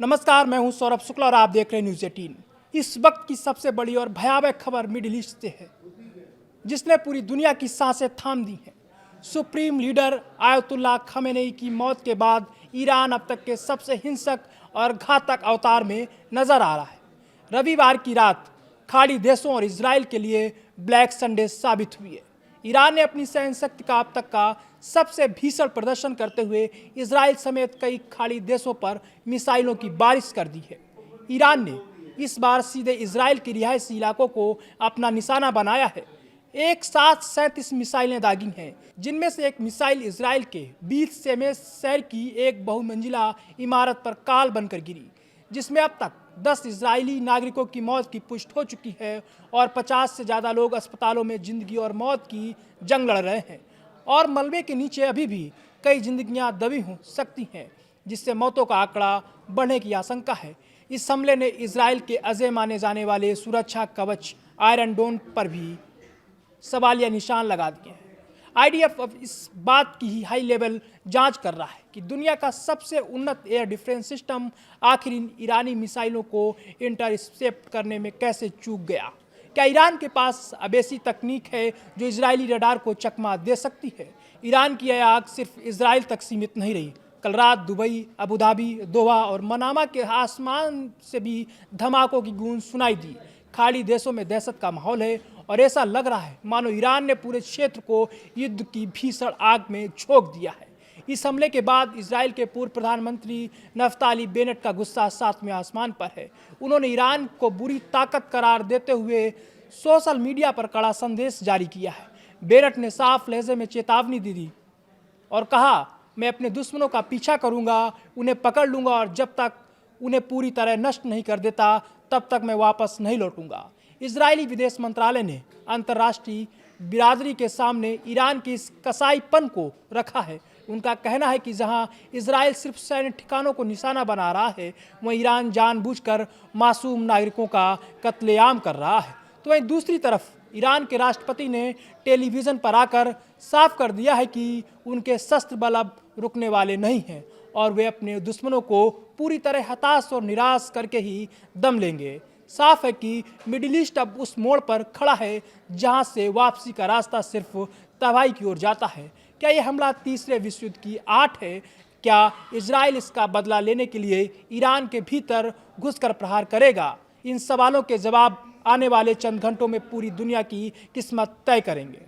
नमस्कार, मैं हूं सौरभ शुक्ला और आप देख रहे हैं न्यूज़ 18। इस वक्त की सबसे बड़ी और भयावह खबर मिडिल ईस्ट से है, जिसने पूरी दुनिया की सांसें थाम दी हैं। सुप्रीम लीडर आयतुल्लाह खमेनेई की मौत के बाद ईरान अब तक के सबसे हिंसक और घातक अवतार में नजर आ रहा है। रविवार की रात खाड़ी देशों और इजराइल के लिए ब्लैक संडे साबित हुई है। ईरान ने अपनी सहन शक्ति का अब तक का सबसे भीषण प्रदर्शन करते हुए इजराइल समेत कई खाड़ी देशों पर मिसाइलों की बारिश कर दी है। ईरान ने इस बार सीधे इजराइल के रिहायशी इलाकों को अपना निशाना बनाया है। एक साथ 37 मिसाइलें दागी हैं, जिनमें से एक मिसाइल इजराइल के बीच सेमेस शहर की एक बहुमंजिला इमारत पर काल बनकर गिरी, जिसमें अब तक 10 इजरायली नागरिकों की मौत की पुष्टि हो चुकी है और 50 से ज़्यादा लोग अस्पतालों में जिंदगी और मौत की जंग लड़ रहे हैं। और मलबे के नीचे अभी भी कई जिंदगियां दबी हो सकती हैं, जिससे मौतों का आंकड़ा बढ़ने की आशंका है। इस हमले ने इजराइल के अजय माने जाने वाले सुरक्षा कवच आयरन डोम पर भी सवालिया निशान लगा दिए हैं। आईडीएफ अब इस बात की ही हाई लेवल जांच कर रहा है कि दुनिया का सबसे उन्नत एयर डिफेंस सिस्टम आखिर इन ईरानी मिसाइलों को इंटरसेप्ट करने में कैसे चूक गया। क्या ईरान के पास अब ऐसी तकनीक है जो इजरायली रडार को चकमा दे सकती है? ईरान की यह आग सिर्फ इजराइल तक सीमित नहीं रही। कल रात दुबई, अबू धाबी, दोहा और मनामा के आसमान से भी धमाकों की गूंज सुनाई दी। खाड़ी देशों में दहशत का माहौल है और ऐसा लग रहा है मानो ईरान ने पूरे क्षेत्र को युद्ध की भीषण आग में झोंक दिया है। इस हमले के बाद इजराइल के पूर्व प्रधानमंत्री नफ्ताली बेनेट का गुस्सा सातवें आसमान पर है। उन्होंने ईरान को बुरी ताकत करार देते हुए सोशल मीडिया पर कड़ा संदेश जारी किया है। बेनेट ने साफ लहजे में चेतावनी दी और कहा, मैं अपने दुश्मनों का पीछा करूंगा, उन्हें पकड़ लूंगा और जब तक उन्हें पूरी तरह नष्ट नहीं कर देता तब तक मैं वापस नहीं लौटूंगा। इजरायली विदेश मंत्रालय ने अंतर्राष्ट्रीय बिरादरी के सामने ईरान की इस कसाईपन को रखा है। उनका कहना है कि जहां इजराइल सिर्फ सैन्य ठिकानों को निशाना बना रहा है, वहीं ईरान जानबूझकर मासूम नागरिकों का कत्लेआम कर रहा है। तो वहीं दूसरी तरफ ईरान के राष्ट्रपति ने टेलीविज़न पर आकर साफ कर दिया है कि उनके शस्त्र बल अब रुकने वाले नहीं हैं और वे अपने दुश्मनों को पूरी तरह हताश और निराश करके ही दम लेंगे। साफ है कि मिडिल ईस्ट अब उस मोड़ पर खड़ा है जहां से वापसी का रास्ता सिर्फ तबाही की ओर जाता है। क्या यह हमला तीसरे विश्व युद्ध की आठ है? क्या इजराइल इसका बदला लेने के लिए ईरान के भीतर घुसकर प्रहार करेगा? इन सवालों के जवाब आने वाले चंद घंटों में पूरी दुनिया की किस्मत तय करेंगे।